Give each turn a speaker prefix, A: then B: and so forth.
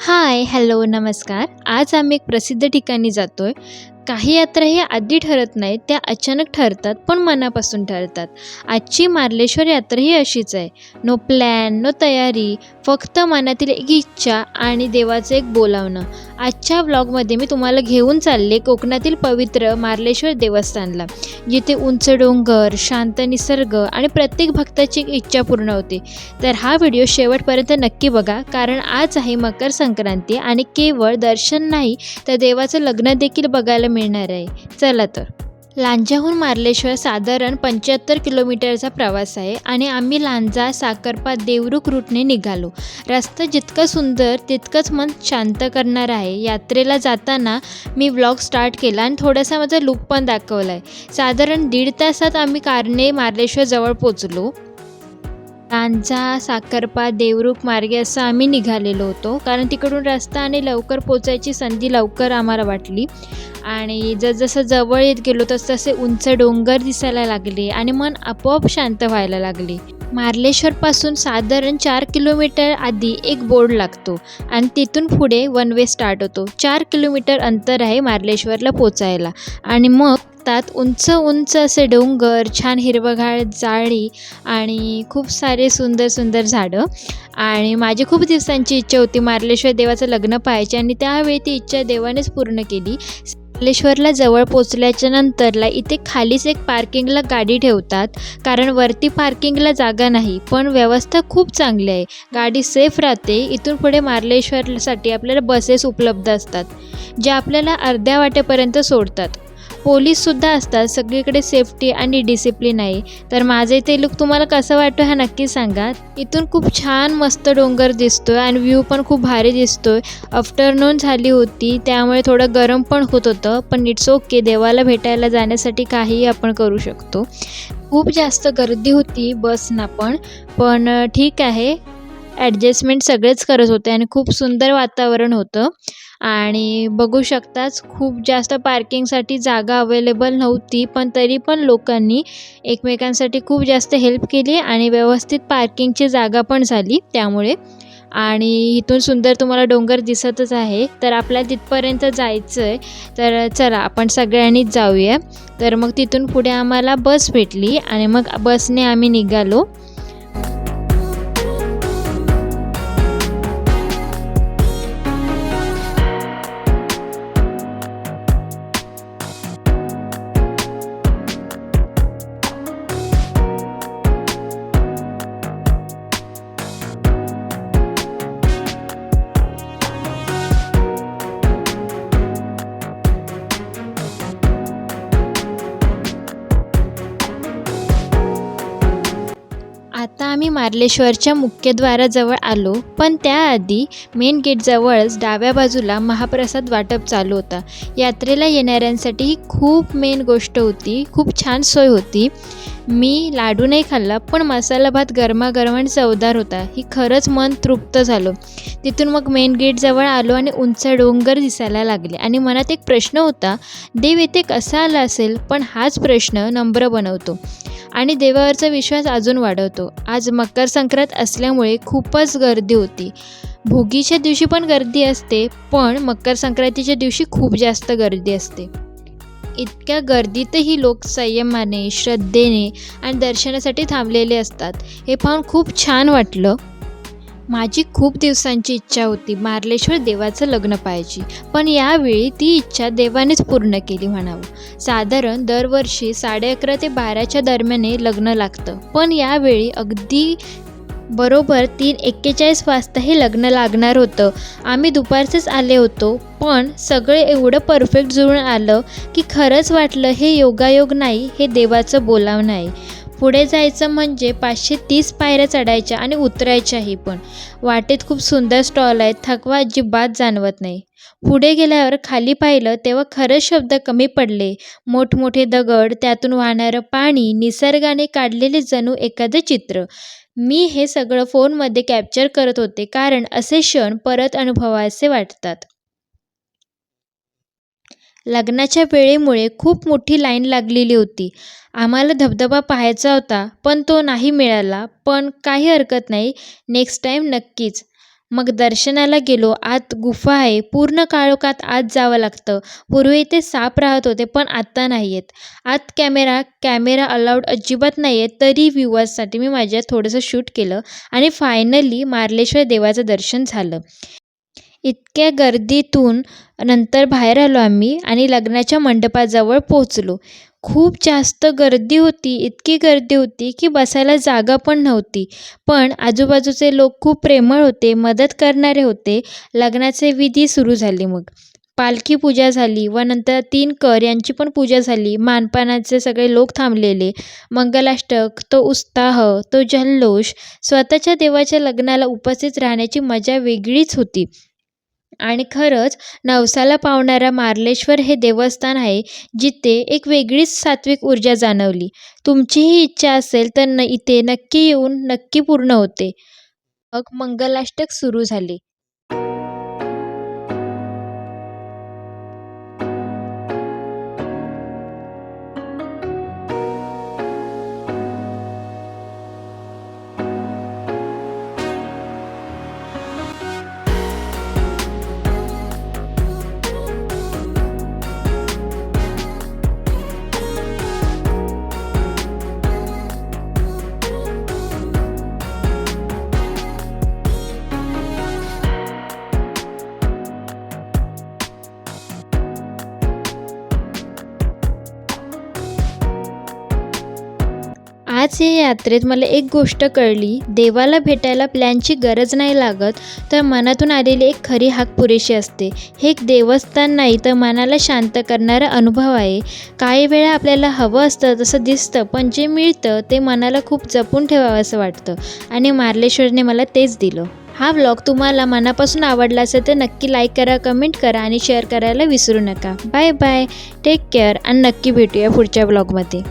A: हाय, hello, नमस्कार. आज आम्ही एक प्रसिद्ध ठिकाणी जातोय. काही यात्रा ह्या आधी ठरत नाहीत, त्या अचानक ठरतात, पण मनापासून ठरतात. आजची मार्लेश्वर यात्रा ही अशीच आहे. नो प्लॅन, नो तयारी, फक्त मनातील एक इच्छा आणि देवाचं एक बोलावणं. आजच्या व्लॉगमध्ये मी तुम्हाला घेऊन चालले कोकणातील पवित्र मार्लेश्वर देवस्थानला, जिथे उंच डोंगर, शांत निसर्ग आणि प्रत्येक भक्ताची एक इच्छा पूर्ण होते. तर हा व्हिडिओ शेवटपर्यंत नक्की बघा, कारण आज आहे मकर संक्रांती आणि केवळ दर्शन नाही तर देवाचं लग्न देखील बघायला मिळणार आहे. चला तर. लांजाहून मार्लेश्वर साधारण 75 किलोमीटरचा प्रवास आहे आणि आम्ही लांजा, साकरपा, देवरुख रूटने निघालो. रस्ता जितका सुंदर तितकंच मन शांत करणार आहे. यात्रेला जाताना मी व्लॉग स्टार्ट केला आणि थोडासा माझा लुक पण दाखवला आहे. साधारण 1.5 तासात आम्ही कारने मार्लेश्वर जवळ पोचलो. लांजा, साकरपा, देवरुख मार्गे असं आम्ही निघालेलो होतो, कारण तिकडून रस्ता आणि लवकर पोचायची संधी लवकर आम्हाला वाटली. आणि जसजसं जवळ येत गेलो तसतसे उंच डोंगर दिसायला लागले आणि मन आपोआप शांत व्हायला लागले. मार्लेश्वरपासून साधारण 4 किलोमीटर आधी एक बोर्ड लागतो आणि तिथून पुढे वन वे स्टार्ट होतो. 4 किलोमीटर अंतर आहे मार्लेश्वरला पोचायला आणि मग त्यात उंच उंच असे डोंगर, छान हिरवंगार झाडी आणि खूप सारे सुंदर सुंदर झाडं. आणि माझी खूप दिवसांची इच्छा होती मार्लेश्वर देवाचं लग्न पाहायची आणि त्यावेळी ती इच्छा देवानेच पूर्ण केली. मार्लेश्वरला जवळ पोचल्याच्या नंतरला इथे खालीच एक पार्किंगला गाडी ठेवतात, कारण वरती पार्किंगला जागा नाही, पण व्यवस्था खूप चांगली आहे. गाडी सेफ राहते. इथून पुढे मार्लेश्वरसाठी आपल्याला बसेस उपलब्ध असतात, ज्या आपल्याला अर्ध्या वाटेपर्यंत सोडतात. पोलीससुद्धा असतात. सगळीकडे सेफ्टी आणि डिसिप्लिन आहे. तर माझा इथे लुक तुम्हाला कसं वाटतो हा नक्की सांगा. इथून खूप छान मस्त डोंगर दिसतोय आणि व्ह्यू पण खूप भारी दिसतोय. आफ्टरनून झाली होती, त्यामुळे थोडं गरम पण होत होतं, पण इट्स ओके. देवाला भेटायला जाण्यासाठी काहीही आपण करू शकतो. खूप जास्त गर्दी होती बसना पण ठीक आहे. ॲडजस्टमेंट सगळेच करत होते आणि खूप सुंदर वातावरण होतं. आणि बघू शकताच खूप जास्त पार्किंगसाठी जागा अवेलेबल नव्हती, पण तरी पण लोकांनी एकमेकांसाठी खूप जास्त हेल्प केली आणि व्यवस्थित पार्किंगची जागा पण झाली त्यामुळे. आणि इथून सुंदर तुम्हाला डोंगर दिसतच आहे. तर आपल्याला तिथपर्यंत जायचं आहे, तर चला आपण सगळ्यांनीच जाऊया. तर मग तिथून पुढे आम्हाला बस भेटली आणि मग बसने आम्ही निघालो. आता आम्ही मार्लेश्वरच्या मुख्यद्वाराजवळ आलो, पण त्याआधी मेन गेटजवळच डाव्या बाजूला महाप्रसाद वाटप चालू होता. यात्रेला येणाऱ्यांसाठी ही खूप मेन गोष्ट होती. खूप छान सोय होती. मी लाडू नाही खाल्ला, पण मसाला भात गरमागरम आणि चवदार होता. ही खरंच मन तृप्त झालं. तिथून मग मेन गेटजवळ आलो आणि उंच डोंगर दिसायला लागले आणि मनात एक प्रश्न होता, देव येथे कसा आला असेल? पण हाच प्रश्न नम्र बनवतो आणि देवावरचा विश्वास अजून वाढवतो. आज मकर संक्रांत असल्यामुळे खूपच गर्दी होती. भोगीच्या दिवशी पण गर्दी असते, पण मकर संक्रांतीच्या दिवशी खूप जास्त गर्दी असते. इतक्या गर्दीतही लोक संयमाने, श्रद्धेने आणि दर्शनासाठी थांबलेले असतात. हे पाहून खूप छान वाटलं. माझी खूप दिवसांची इच्छा होती मार्लेश्वर देवाचं लग्न पाहायची, पण यावेळी ती इच्छा देवानेच पूर्ण केली म्हणावं. साधारण दरवर्षी 11:30 ते 12च्या दरम्याने लग्न लागतं, पण यावेळी अगदी बरोबर 3:41 वाजता हे लग्न लागणार होतं. आम्ही दुपारचेच आले होतो, पण सगळे एवढं परफेक्ट जुळून आलं की खरंच वाटलं हे योगायोग नाही, हे देवाचं बोलावणं आहे. पुढे जायचं म्हणजे 530 पायऱ्या चढायच्या आणि उतरायच्याही पण. वाटेत खूप सुंदर स्टॉल आहेत, थकवा अजिबात जाणवत नाही. पुढे गेल्यावर खाली पाहिलं तेव्हा खरंच शब्द कमी पडले. मोठमोठे दगड, त्यातून वाहणारं पाणी, निसर्गाने काढलेले जणू एखादं चित्र. मी हे सगळं फोनमध्ये कॅप्चर करत होते, कारण असे क्षण परत अनुभवायचे वाटतात. लग्नाच्या वेळेमुळे खूप मोठी लाईन लागलेली होती. आम्हाला धबधबा पाहायचा होता, पण तो नाही मिळाला. पण काही हरकत नाही, नेक्स्ट टाईम नक्कीच. मग दर्शनाला गेलो. आत गुफा आहे. पूर्ण काळोखात आत जावं लागतं. पूर्वी इथे साप राहत होते, पण आता नाही आहेत. आत कॅमेरा अलाउड अजिबात नाही आहे. तरी व्ह्यूअर्ससाठी मी माझ्या थोडंसं शूट केलं आणि फायनली मार्लेश्वर देवाचं दर्शन झालं. इतक्या गर्दीतून नंतर बाहेर आलो आम्ही आणि लग्नाच्या मंडपाजवळ पोहोचलो. खूप जास्त गर्दी होती. इतकी गर्दी होती की बसायला जागा पण नव्हती. पण आजूबाजूचे लोक खूप प्रेमळ होते, मदत करणारे होते. लग्नाचे विधी सुरू झाले मग. पालखी पूजा झाली व नंतर 3 कर यांची पण पूजा झाली. मानपानाचे सगळे लोक थांबलेले. मंगलाष्टक, तो उत्साह, तो जल्लोष. स्वतःच्या देवाच्या लग्नाला उपस्थित राहण्याची मजा वेगळीच होती. आणि खरंच नवसाला पावणारा मार्लेश्वर हे देवस्थान आहे, जिथे एक वेगळीच सात्विक ऊर्जा जाणवली. तुमचीही इच्छा असेल तर इथे नक्की येऊन नक्की पूर्ण होते. मग मंगलाष्टक सुरू झाले. आज या यात्रेत मला एक गोष्ट कळली, देवाला भेटायला प्लॅनची गरज नाही लागत, तर मनातून आलेली एक खरी हाक पुरेशी असते. हे एक देवस्थान नाही तर मनाला शांत करणारा अनुभव आहे. काही वेळा आपल्याला हवं असतं तसं दिसतं, पण जे मिळतं ते मनाला खूप जपून ठेवावं असं वाटतं आणि मार्लेश्वरने मला तेच दिलं. हा व्लॉग तुम्हाला मनापासून आवडला असेल तर नक्की लाईक करा, कमेंट करा आणि शेअर करायला विसरू नका. बाय बाय, टेक केअर आणि नक्की भेटूया पुढच्या व्लॉगमध्ये.